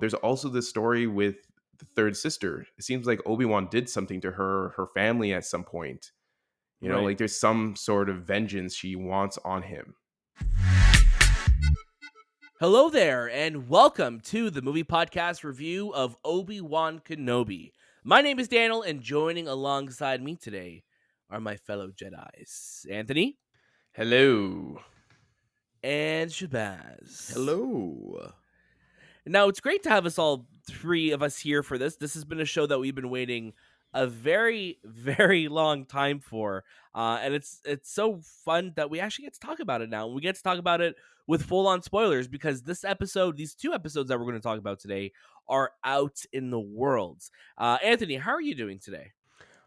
there's also this story with the third sister. It seems like Obi-Wan did something to her family at some point. Right. Like there's some sort of vengeance she wants on him. Hello there, and welcome to the movie podcast review of Obi-Wan Kenobi. My name is Daniel, and joining alongside me today are my fellow Jedis, Anthony Hello. and Shahbaz. Hello. Now, it's great to have all three of us here for this. This has been a show that we've been waiting a very, very long time for, and it's so fun that we actually get to talk about it now. And we get to talk about it with full-on spoilers because these two episodes that we're going to talk about today are out in the world. Anthony, how are you doing today?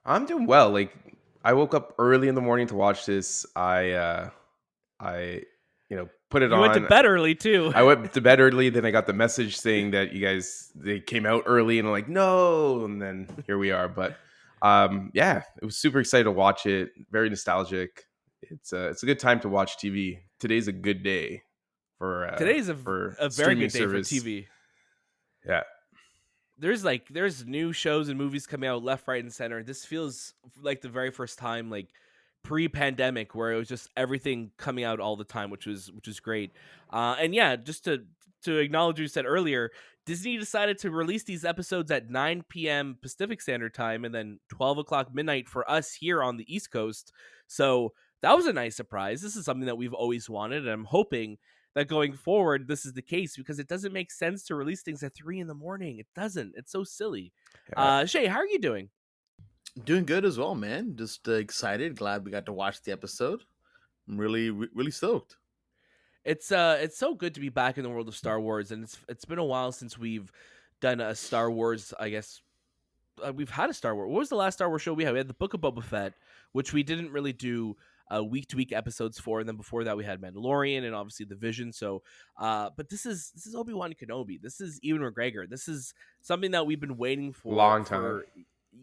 I'm doing well. Like I woke up early in the morning to watch this. I put it You went to on. bed early too. I went to bed early, then I got the message saying that they came out early, and I'm like, no, and then here we are. But yeah, it was super excited to watch it. Very nostalgic. It's a good time to watch TV. Today's a good day Today's a very streaming good day service. for TV. Yeah. There's new shows and movies coming out left, right, and center. This feels like the very first time, like pre-pandemic, where it was just everything coming out all the time, which was great. And yeah, just to acknowledge what you said earlier, Disney decided to release these episodes at 9 p.m. Pacific Standard Time and then 12 o'clock midnight for us here on the East Coast. So that was a nice surprise. This is something that we've always wanted, and I'm hoping that going forward this is the case because it doesn't make sense to release things at 3 a.m. It doesn't. It's so silly. Yeah. Shay, how are you doing? Doing good as well, man. Just excited. Glad we got to watch the episode. I'm really stoked. It's so good to be back in the world of Star Wars, and it's been a while since we've done a Star Wars. I guess we've had a Star Wars. What was the last Star Wars show we had? We had the Book of Boba Fett, which we didn't really do week to week episodes for, and then before that we had Mandalorian and obviously the Vision. So, but this is Obi-Wan Kenobi. This is Ewan McGregor. This is something that we've been waiting for Long time. for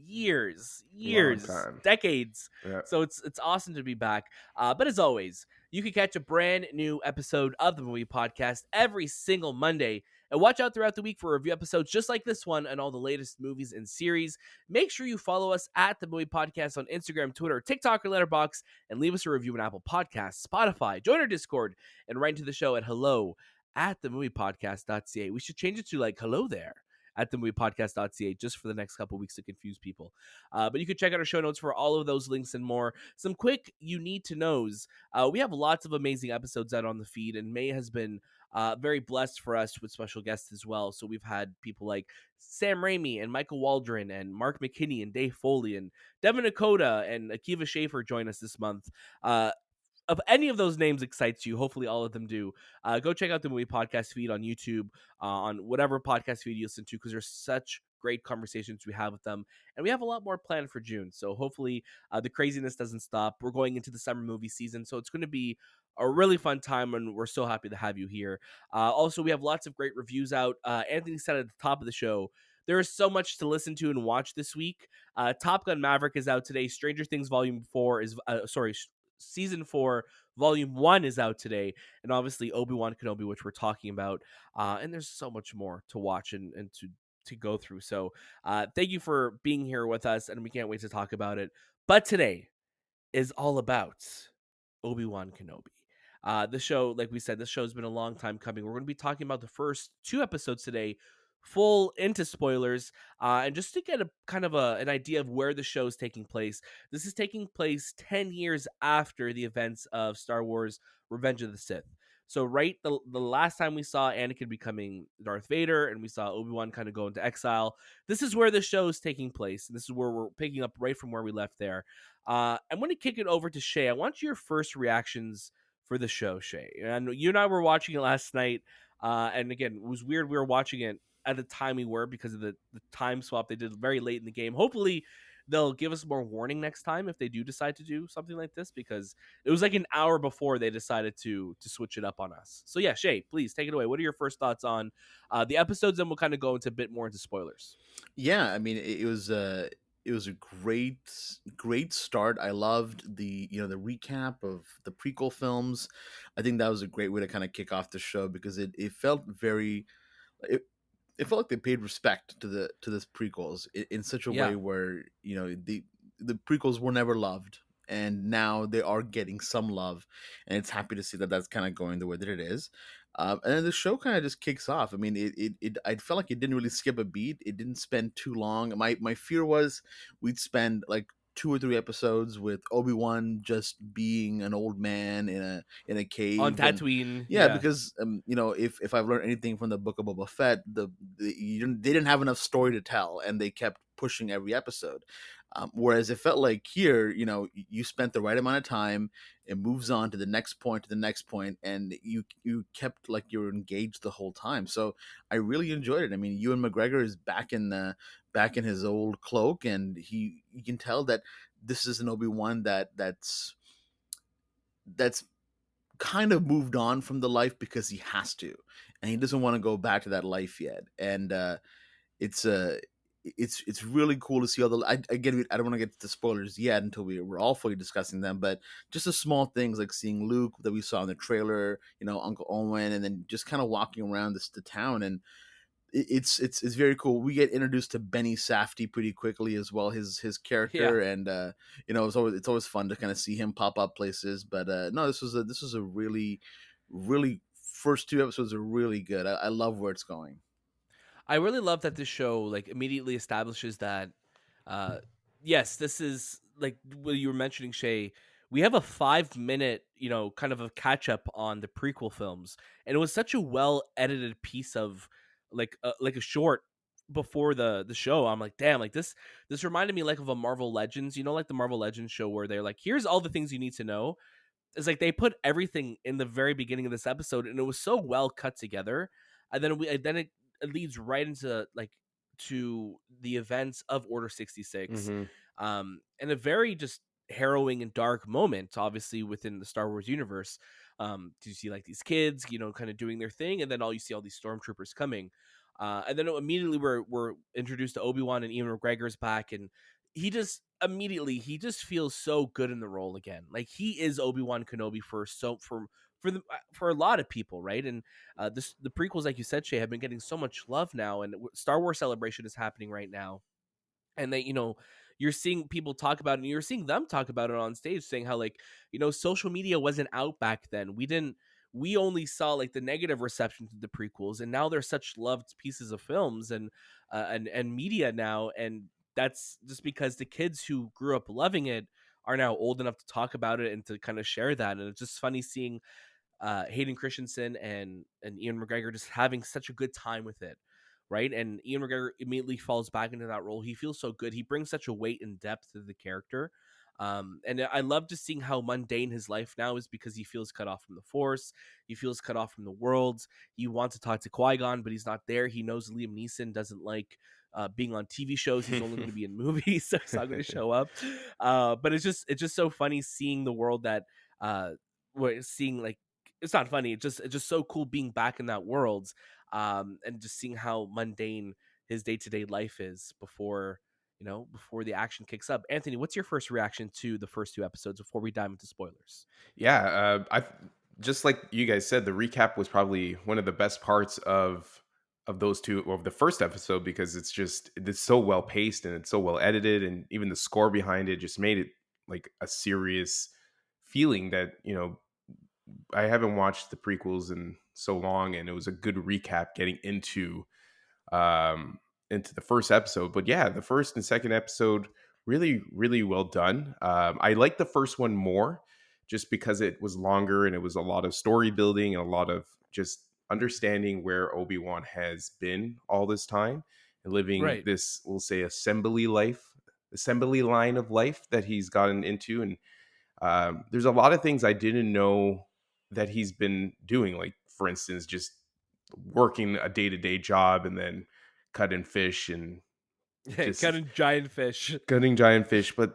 years, Long time. decades. Yeah. So it's awesome to be back. But as always, you can catch a brand new episode of the Movie Podcast every single Monday. And watch out throughout the week for review episodes just like this one and all the latest movies and series. Make sure you follow us at The Movie Podcast on Instagram, Twitter, TikTok, or Letterboxd, and leave us a review on Apple Podcasts, Spotify. Join our Discord and write into the show at hello@TheMoviePodcast.ca. We should change it to like hello there at TheMoviePodcast.ca just for the next couple weeks to confuse people. But you can check out our show notes for all of those links and more. Some quick you need to knows. We have lots of amazing episodes out on the feed, and May has been very blessed for us with special guests as well. So we've had people like Sam Raimi and Michael Waldron and Mark McKinney and Dave Foley and Devin Nakota and Akiva Schaffer join us this month. If any of those names excites you, hopefully all of them do, go check out the Movie Podcast feed on YouTube, on whatever podcast feed you listen to, because there's such great conversations we have with them. And we have a lot more planned for June. So hopefully the craziness doesn't stop. We're going into the summer movie season, so it's going to be a really fun time, and we're so happy to have you here. Also, we have lots of great reviews out. Anthony said at the top of the show, there is so much to listen to and watch this week. Top Gun Maverick is out today. Stranger Things Volume 4 is, Season 4, Volume 1 is out today. And obviously Obi-Wan Kenobi, which we're talking about. And there's so much more to watch and to go through. So thank you for being here with us, and we can't wait to talk about it. But today is all about Obi-Wan Kenobi. The show, like we said, this show has been a long time coming. We're going to be talking about the first 2 episodes today, full into spoilers, and just to get a kind of an idea of where the show is taking place. This is taking place 10 years after the events of Star Wars Revenge of the Sith. So the last time we saw Anakin becoming Darth Vader and we saw Obi-Wan kind of go into exile, this is where the show is taking place. And this is where we're picking up right from where we left there. I'm going to kick it over to Shay. I want your first reactions for the show, Shay. And you and I were watching it last night. And again, it was weird. We were watching it at the time we were because of the time swap they did very late in the game. Hopefully they'll give us more warning next time if they do decide to do something like this, because it was like an hour before they decided to switch it up on us. So yeah, Shay, please take it away. What are your first thoughts on the episodes? And we'll kind of go into a bit more into spoilers. Yeah, I mean it was a great start. I loved the the recap of the prequel films. I think that was a great way to kind of kick off the show because it felt very it felt like they paid respect to this prequels in such a Yeah. way where the prequels were never loved, and now they are getting some love, and it's happy to see that that's kind of going the way that it is. And then the show kind of just kicks off. I mean, I felt like it didn't really skip a beat. It didn't spend too long. My fear was we'd spend like 2 or 3 episodes with Obi-Wan just being an old man in a On cave. And Tatooine, yeah, yeah. because if I've learned anything from the Book of Boba Fett, they didn't have enough story to tell, and they kept pushing every episode. Whereas it felt like here, you spent the right amount of time. It moves on to the next point, and you kept like you were engaged the whole time. So I really enjoyed it. I mean, Ewan McGregor is back in his old cloak, and you can tell that this is an Obi-Wan that's kind of moved on from the life because he has to, and he doesn't want to go back to that life yet. And it's it's really cool to see all the I don't want to get to spoilers yet until we're all fully discussing them, but just the small things like seeing Luke that we saw in the trailer, Uncle Owen, and then just kind of walking around the town. And it's very cool. We get introduced to Benny Safdie pretty quickly as well, his Yeah. character. And it's always fun to kind of see him pop up places. But no, this was a really first 2 episodes are really good. I love where it's going. I really love that this show like immediately establishes that uh yes, this is like what you were mentioning, Shay. We have a 5 minute, kind of a catch up on the prequel films, and it was such a well edited piece of like a short before the show. I'm like, damn, like this reminded me like of a Marvel Legends, like the Marvel Legends show where they're like, here's all the things you need to know. It's like they put everything in the very beginning of this episode, and it was so well cut together. And then it leads right into like to the events of Order 66, Mm-hmm. and a very just harrowing and dark moment, obviously within the Star Wars universe. You see like these kids, kind of doing their thing, and then you see all these stormtroopers coming, and then immediately we're introduced to Obi-Wan, and Ewan McGregor's back, and he just feels so good in the role again. Like he is Obi-Wan Kenobi for a lot of people, right? And the prequels, like you said, Shay, have been getting so much love now, and Star Wars Celebration is happening right now, and you're seeing people talk about it, and you're seeing them talk about it on stage, saying how like social media wasn't out back then. We only saw like the negative reception to the prequels, and now they're such loved pieces of films and media now, and that's just because the kids who grew up loving it are now old enough to talk about it and to kind of share that. And it's just funny seeing Hayden Christensen and Ewan McGregor just having such a good time with it, right? And Ewan McGregor immediately falls back into that role. He feels so good. He brings such a weight and depth to the character. And I love just seeing how mundane his life now is because he feels cut off from the Force. He feels cut off from the world. He wants to talk to Qui-Gon, but he's not there. He knows Liam Neeson doesn't like being on TV shows. He's only going to be in movies, so he's not going to show up. But it's just so funny seeing the world that we're seeing. Like, it's not funny. It's just so cool being back in that world, and just seeing how mundane his day to day life is before the action kicks up. Anthony, what's your first reaction to the first 2 episodes before we dive into spoilers? Yeah, I just like you guys said, the recap was probably one of the best parts of those two of the first episode because it's so well paced and it's so well edited, and even the score behind it just made it like a serious feeling that I haven't watched the prequels in so long, and it was a good recap getting um into the first episode. But yeah, the first and second episode really really well done. I liked the first one more just because it was longer and it was a lot of story building and a lot of just understanding where Obi-Wan has been all this time and living Right. this, we'll say, assembly line of life that he's gotten into. And there's a lot of things I didn't know that he's been doing, like for instance just working a day-to-day job and then cutting fish and just Cutting giant fish. cutting giant fish. But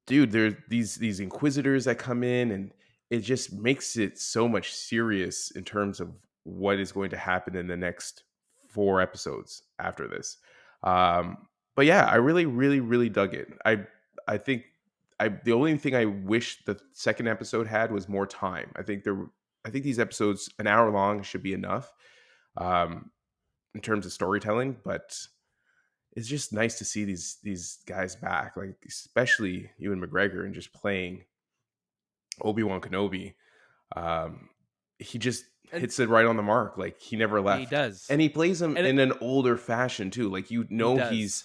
dude, there's these inquisitors that come in, and it just makes it so much serious in terms of what is going to happen in the next 4 episodes after this. um but yeah, I really really really dug it. I think the only thing I wish the second episode had was more time. I think these episodes, an hour long, should be enough. um in terms of storytelling, but it's just nice to see these guys back, like especially Ewan McGregor and just playing Obi-Wan Kenobi. Um, he just And hits it right on the mark. Like he never he left, does. and he plays him And in an older fashion too. Like he does.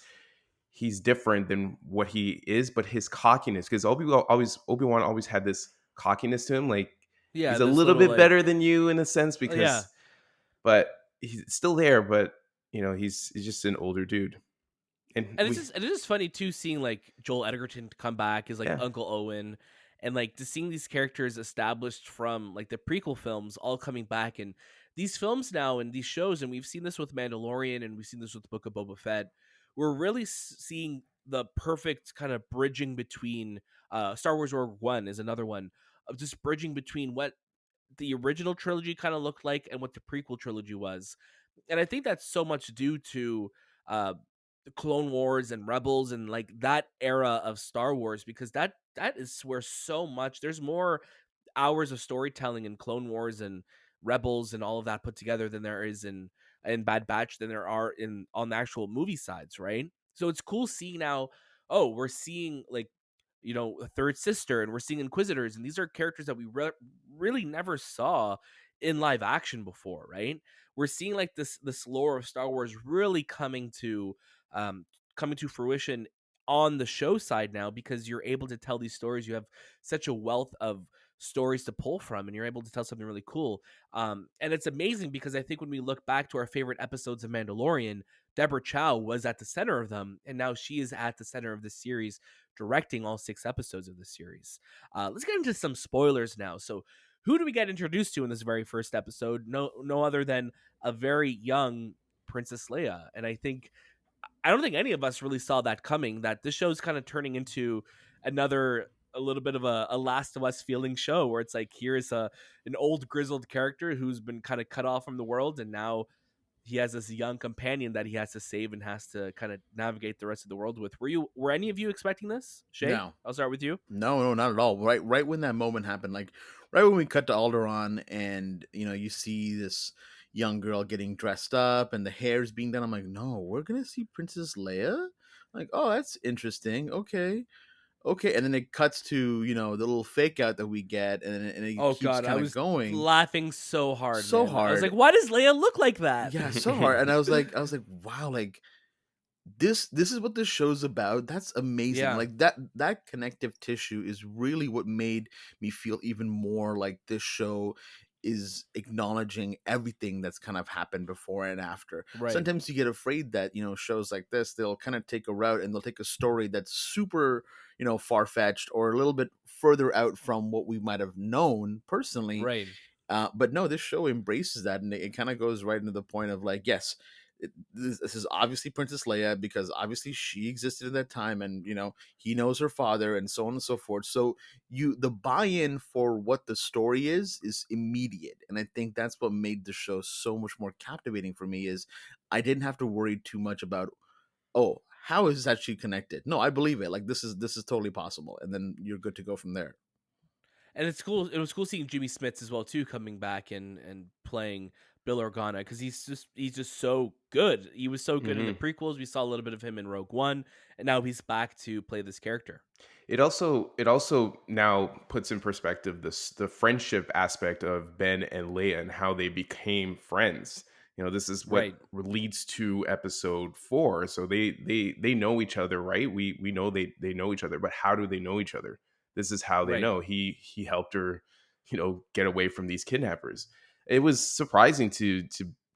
he's different than what he is, but his cockiness, because Obi-Wan always had this cockiness to him. Like Yeah, he's a this little little bit like better than you in a sense, yeah. because but he's still there. But he's just an older dude, and And it's just funny too seeing like Joel Edgerton come back as like yeah. Uncle Owen, and like just seeing these characters established from like the prequel films all coming back and these films now and these shows, and we've seen this with Mandalorian and we've seen this with Book of Boba Fett. We're really seeing the perfect kind of bridging between Star Wars Rogue One is another one of just bridging between what the original trilogy kind of looked like and what the prequel trilogy was. And I think that's so much due to uh the Clone Wars and Rebels and like that era of Star Wars, because that is where so much there's more hours of storytelling in Clone Wars and Rebels and all of that put together than there is in Bad Batch than there are in on the actual movie sides, right? So it's cool seeing now, oh, we're seeing like a third sister, and we're seeing Inquisitors, and these are characters that we really never saw in live action before, right? We're seeing like this lore of Star Wars really um coming to fruition on the show side now, because you're able to tell these stories. You have such a wealth of stories to pull from, and you're able to tell something really cool. And it's amazing because I think when we look back to our favorite episodes of Mandalorian, Deborah Chow was at the center of them, and now she is at the center of this series, directing all 6 episodes of the series. Let's get into some spoilers now. So, who do we get introduced to in this very first episode? No other than a very young Princess Leia, and I don't think any of us really saw that coming. That this show's kind of turning into a little bit of a Last of Us feeling show, where it's like here is an old grizzled character who's been kind of cut off from the world, and now he has this young companion that he has to save and has to kind of navigate the rest of the world with. Were any of you expecting this? Shay, No, I'll start with you. no, not at all. Right when that moment happened, like right when we cut to Alderaan, and you see this young girl getting dressed up and the hair's being done. I'm like, no, we're gonna see Princess Leia. Like, oh, that's interesting. Okay, okay, and then it cuts to the little fake out that we get, and it Oh keeps god, I kind of was going laughing so hard, so man. I was like, hard. why does Leia look like that? Yeah, so hard. And I was like, wow, like this is what this show's about. That's amazing. Yeah, Like that connective tissue is really what made me feel even more like this show is acknowledging everything that's kind of happened before and after. right, Sometimes you get afraid that shows like this, they'll kind of take a route and they'll take a story that's super far-fetched or a little bit further out from what we might have known personally. right. But no, this show embraces that, and it kind of goes right into the point of like, yes, this is obviously Princess Leia because obviously she existed at that time, and he knows her father, and so on and so forth. So the buy-in for what the story is immediate, and I think that's what made the show so much more captivating for me. Is I didn't have to worry too much about, oh, how is this actually connected? No, I believe it. Like this is totally possible, and then you're good to go from there. And it's cool. It was cool seeing Jimmy Smits as well too, coming back and playing Bill Organa, because he's just so good. He was so good in the Hmm. prequels. We saw a little bit of him in Rogue One, and now he's back to play this character. It also now puts in perspective the friendship aspect of Ben and Leia and how they became friends. This is what Right, leads to episode 4. So they know each other, right? We know they know each other, but how do they know each other? This is how they right. know. He helped her, get away from these kidnappers. It was surprising to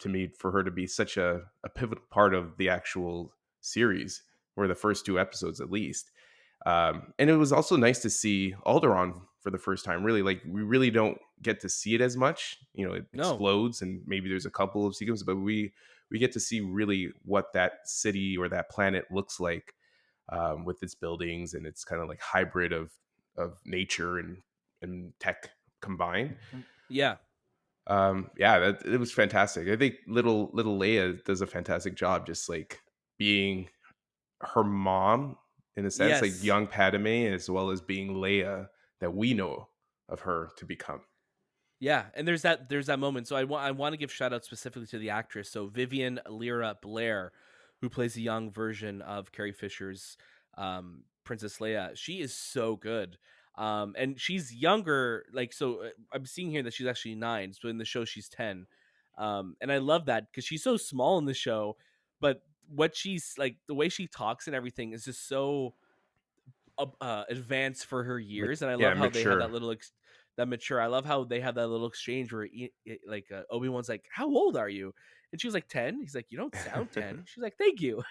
me for her to be such a pivotal part of the actual series, or the first 2 episodes at least. And it was also nice to see Alderaan for the first time. Really, like we really don't get to see it as much. It No, explodes, and maybe there's a couple of sequences, but we get to see really what that city or that planet looks like, with its buildings and its kind of like hybrid of nature and tech combined. yeah, Yeah, it was fantastic. I think little Leia does a fantastic job, just like being her mom in a sense, like yes. young Padme, as well as being Leia that we know of her to become. Yeah, and there's that moment. So I want to give shout out specifically to the actress. So Vivian Lyra Blair, who plays the young version of Carrie Fisher's Princess Leia. She is so good. And she's younger. Like, so I'm seeing here that she's actually 9. So in the show she's 10. And I love that because she's so small in the show, but what she's like, the way she talks and everything is just so advanced for her years. And I love how they have mature. that little that mature. I love how they have that little exchange where like Obi-Wan's like, "How old are you?" And she was like 10. He's like, "You don't sound 10." She's like, "Thank you."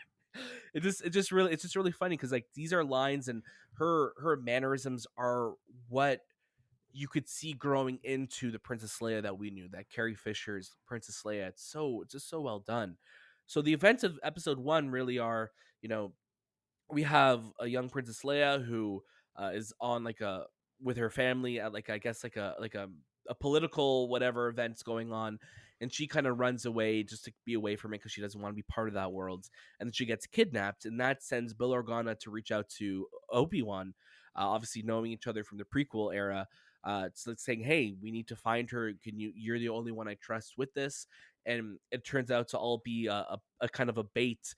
It's just really funny because like these are lines, and her mannerisms are what you could see growing into the Princess Leia that we knew, that Carrie Fisher's Princess Leia. It's just so well done. So the events of episode 1 really are, you know, we have a young Princess Leia who is on like a with her family at like, I guess like a political whatever events going on, and she kind of runs away just to be away from it because she doesn't want to be part of that world. And then she gets kidnapped, and that sends Bill Organa to reach out to Obi-Wan, obviously knowing each other from the prequel era. So it's saying, "Hey, we need to find her. You're the only one I trust with this." And it turns out to all be a kind of a bait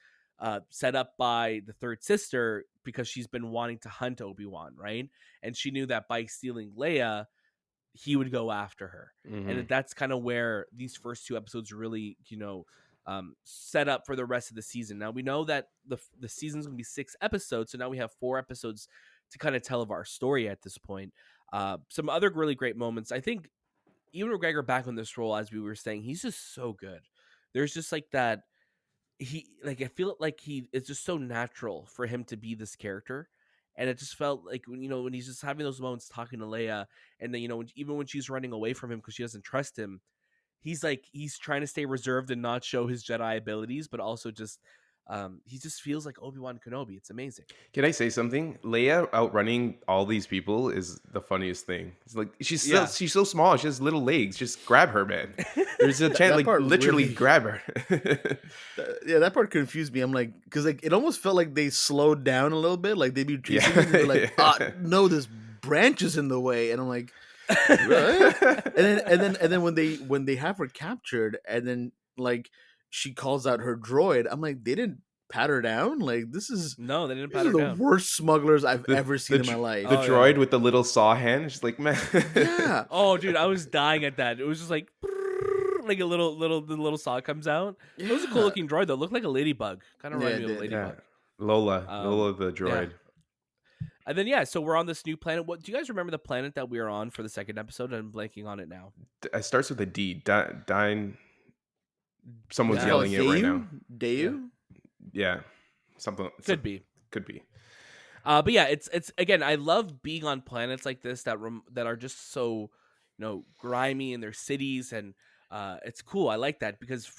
set up by the third sister because she's been wanting to hunt Obi-Wan, right? And she knew that by stealing Leia, he would go after her. And that's kind of where these first 2 episodes really, set up for the rest of the season. Now we know that the season's going to be 6 episodes, so now we have 4 episodes to kind of tell of our story at this point. Some other really great moments. I think Ewan McGregor back on this role, as we were saying, he's just so good. There's just like that I feel like he it's just so natural for him to be this character. And it just felt like when he's just having those moments talking to Leia, and then even when she's running away from him because she doesn't trust him, he's trying to stay reserved and not show his Jedi abilities, but also just he just feels like Obi-Wan Kenobi. It's amazing. Can I say something? Leia outrunning all these people is the funniest thing. It's like Yeah. she's so small. She has little legs. Just grab her, man. There's a chance, That like part literally really- grab her. Yeah, that part confused me. I'm like, because like it almost felt like they slowed down a little bit, like they'd be chasing Yeah. and they're like, Yeah. no, this branch is in the way, and I'm like, what? And then when they have her captured, and then like she calls out her droid, I'm like, they didn't pat her down. Like No, they didn't these pat are her the down. worst smugglers I've ever seen in my dr- life. The Oh, yeah. droid with the little saw hand. She's like, man. Yeah. Oh, dude, I was dying at that. It was just like like a little saw comes out. It was a cool Yeah. looking droid though. It looked like a ladybug. Kind of Yeah, reminded me it of a did. Yeah. ladybug. Lola the Yeah. droid. And then so we're on this new planet. What do you guys remember the planet that we were on for the second episode? I'm blanking on it now. It starts with a D. Dine. Someone's What's it called? yelling it right now. Dayu? Yeah. Something. Could be. Could be. But yeah, it's again, I love being on planets like this that are just so grimy in their cities, and it's cool. I like that because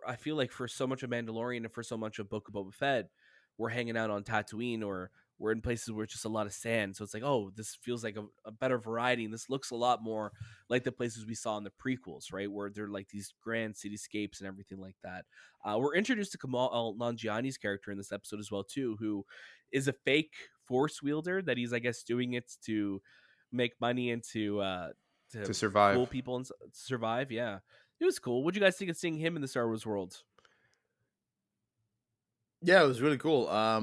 I feel like for so much of Mandalorian and for so much of Book of Boba Fett, we're hanging out on Tatooine, or we're in places where it's just a lot of sand. So it's like, oh, this feels like a better variety, and this looks a lot more like the places we saw in the prequels, right? Where they're like these grand cityscapes and everything like that. We're introduced to Kumail Nanjiani's character in this episode as well, too, who is a fake force wielder that he's, I guess, doing it to make money and to survive. fool people and survive. Yeah, it was cool. What do you guys think of seeing him in the Star Wars world? Yeah, it was really cool. I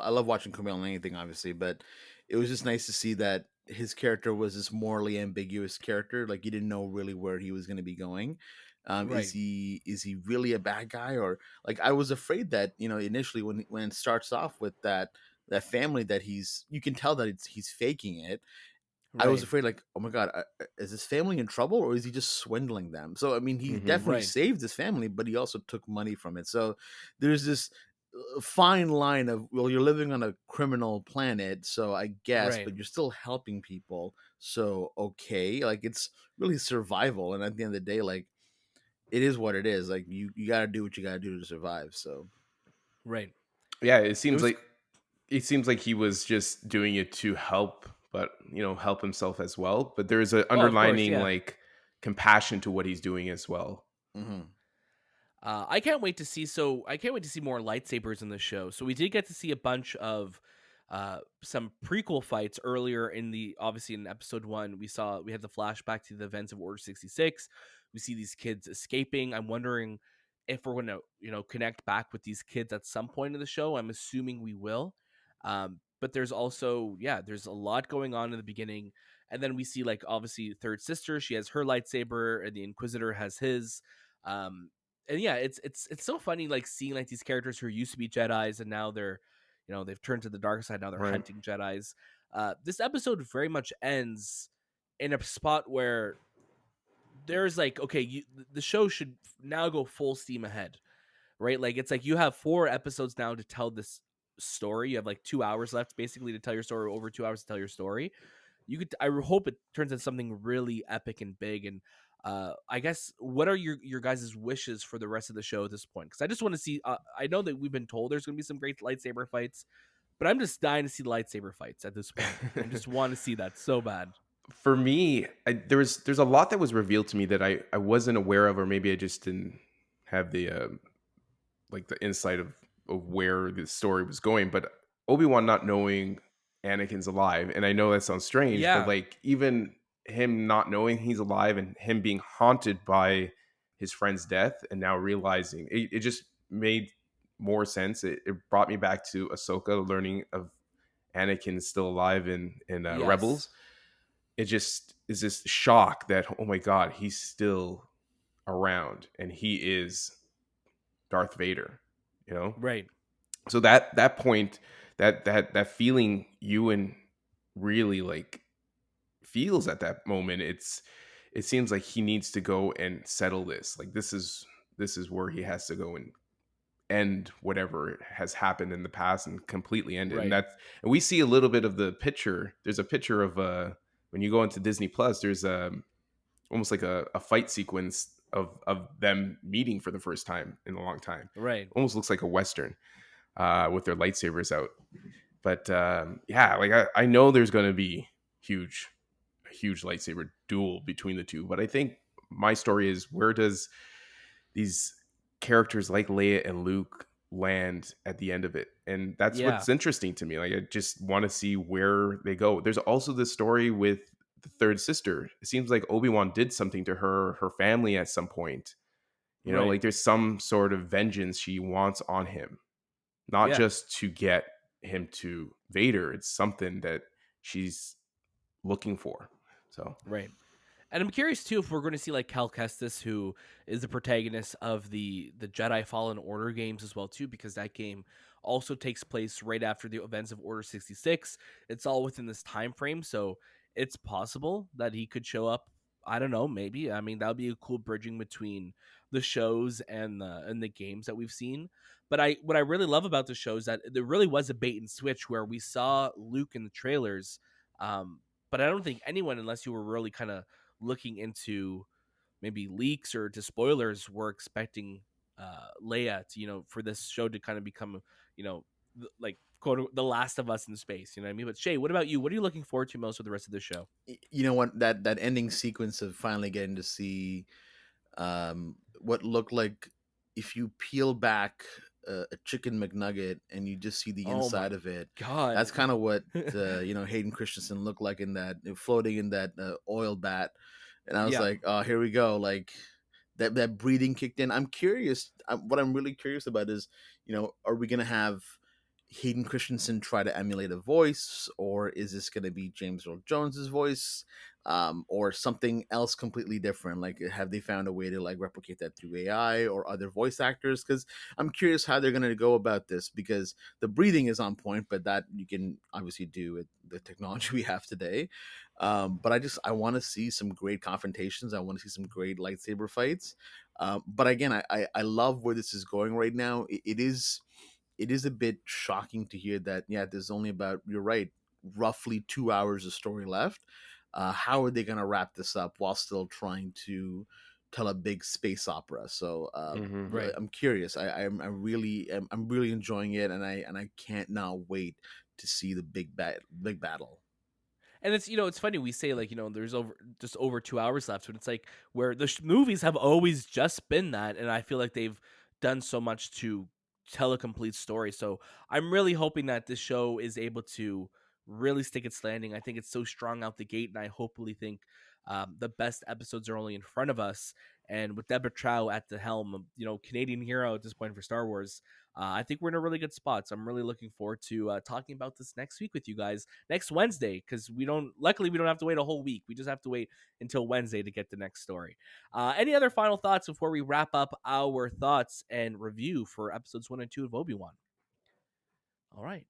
love watching Kumail on anything, obviously, but it was just nice to see that his character was this morally ambiguous character. Like you didn't know really where he was going to be going. Right. Is he really a bad guy, or like I was afraid that initially when it starts off with that family that you can tell that he's faking it. I was Right. afraid, like, oh my god, is his family in trouble, or is he just swindling them? So, I mean, he definitely Right. saved his family, but he also took money from it. So, there's this fine line of, well, you're living on a criminal planet, so I guess, Right. but you're still helping people. So, okay, like it's really survival, and at the end of the day, like it is what it is. Like you got to do what you got to do to survive. So, Right. Yeah, it It seems was like he was just doing it to help, but help himself as well. But there's an of course, underlining yeah. like compassion to what he's doing as well. mhm. I can't wait to see. So I can't wait to see more lightsabers in the show. So we did get to see a bunch of some prequel fights earlier in the obviously in episode 1 we had the flashback to the events of Order 66. We see these kids escaping. I'm wondering if we're going to connect back with these kids at some point in the show. I'm assuming we will. But there's also there's a lot going on in the beginning, and then we see like obviously third sister, she has her lightsaber and the Inquisitor has his. And yeah, it's so funny like seeing like these characters who used to be Jedis and now they're they've turned to the dark side. Now they're Right. hunting Jedis. This episode very much ends in a spot where there's like, okay, the show should now go full steam ahead, right? Like it's like you have 4 episodes now to tell this story. You have like 2 hours left basically to tell your story, over 2 hours to tell your story. I hope it turns into something really epic and big. And I guess what are your guys' wishes for the rest of the show at this point? Because I just want to see. I know that we've been told there's going to be some great lightsaber fights, but I'm just dying to see the lightsaber fights at this point. I just want to see that so bad. For me, there's a lot that was revealed to me that I wasn't aware of, or maybe I just didn't have the like the insight of where the story was going. But Obi-Wan not knowing Anakin's alive, and I know that sounds strange, but Yeah. like even him not knowing he's alive and him being haunted by his friend's death, and now realizing it just made more sense. It brought me back to Ahsoka learning of Anakin still alive in Yes. Rebels. It just is this shock that, oh my god, he's still around and he is Darth Vader, you know. Right. So that point, that feeling Ewan really like feels at that moment, it seems like he needs to go and settle this. Like this is where he has to go and end whatever has happened in the past and completely end it. Right. And we see a little bit of the picture. There's a picture of when you go into Disney Plus, there's almost like a fight sequence of them meeting for the first time in a long time. Right. Almost looks like a Western with their lightsabers out. But like I know there's going to be a huge lightsaber duel between the two. But I think my story is, where does these characters like Leia and Luke land at the end of it? And that's Yeah. what's interesting to me. Like I just want to see where they go. There's also this story with the third sister. It seems like Obi-Wan did something to her family at some point. You know, Right. like there's some sort of vengeance she wants on him, not Yeah. just to get him to Vader. It's something that she's looking for. So Right. And I'm curious too if we're going to see like Cal Kestis, who is the protagonist of the Jedi Fallen Order games as well too, because that game also takes place right after the events of Order 66. It's all within this time frame, so it's possible that he could show up. I don't know, maybe. I mean, that would be a cool bridging between the shows and the games that we've seen. But what I really love about the show is that there really was a bait and switch where we saw Luke in the trailers, but I don't think anyone, unless you were really kind of looking into maybe leaks or to spoilers, we're expecting Leia to, for this show to kind of become, like quote the Last of Us in space. You know what I mean? But Shay, what about you? What are you looking forward to most for the rest of the show? You know what, that ending sequence of finally getting to see what looked like, if you peel back a chicken McNugget and you just see the Oh inside my of it. god, That's kind of what Hayden Christensen looked like in that, floating in that oil bat. And I was Yeah. like, oh, here we go. Like that breathing kicked in. I'm curious. What I'm really curious about is, are we gonna have Hayden Christensen try to emulate a voice, or is this going to be James Earl Jones's voice, or something else completely different? Like, have they found a way to like replicate that through AI or other voice actors? Because I'm curious how they're going to go about this, because the breathing is on point, but that you can obviously do with the technology we have today. But I want to see some great confrontations. I want to see some great lightsaber fights. But again, I love where this is going right now. It is a bit shocking to hear that, there's only about, you're right, roughly 2 hours of story left. How are they going to wrap this up while still trying to tell a big space opera? So Right. I'm curious. I'm really enjoying it, and I can't now wait to see the big battle. And it's funny we say like there's over 2 hours left, but it's like where the movies have always just been that, and I feel like they've done so much to tell a complete story. So I'm really hoping that this show is able to really stick its landing. I think it's so strong out the gate, and I hopefully think the best episodes are only in front of us. And with Deborah Chow at the helm, Canadian hero at this point for Star Wars, I think we're in a really good spot. So I'm really looking forward to talking about this next week with you guys, next Wednesday, because luckily we don't have to wait a whole week. We just have to wait until Wednesday to get the next story. Any other final thoughts before we wrap up our thoughts and review for episodes 1 and 2 of Obi-Wan? All right.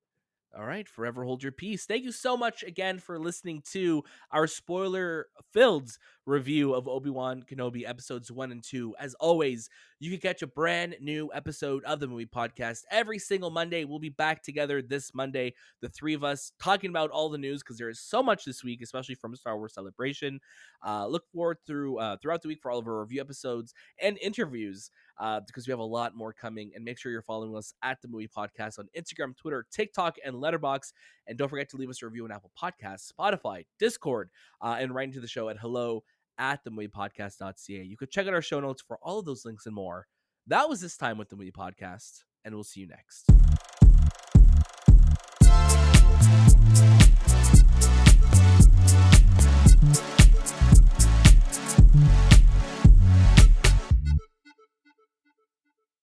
All right, forever hold your peace. Thank you so much again for listening to our spoiler-filled review of Obi-Wan Kenobi episodes 1 and 2. As always, you can catch a brand new episode of the Movie Podcast every single Monday. We'll be back together this Monday, the three of us, talking about all the news because there is so much this week, especially from Star Wars Celebration. Look forward throughout the week for all of our review episodes and interviews because we have a lot more coming. And make sure you're following us at the Movie Podcast on Instagram, Twitter, TikTok, and Letterboxd. And don't forget to leave us a review on Apple Podcasts, Spotify, Discord, and write into the show at hello@TheMoviePodcast.ca. You could check out our show notes for all of those links and more. That was This Time with the Movie Podcast, and we'll see you next.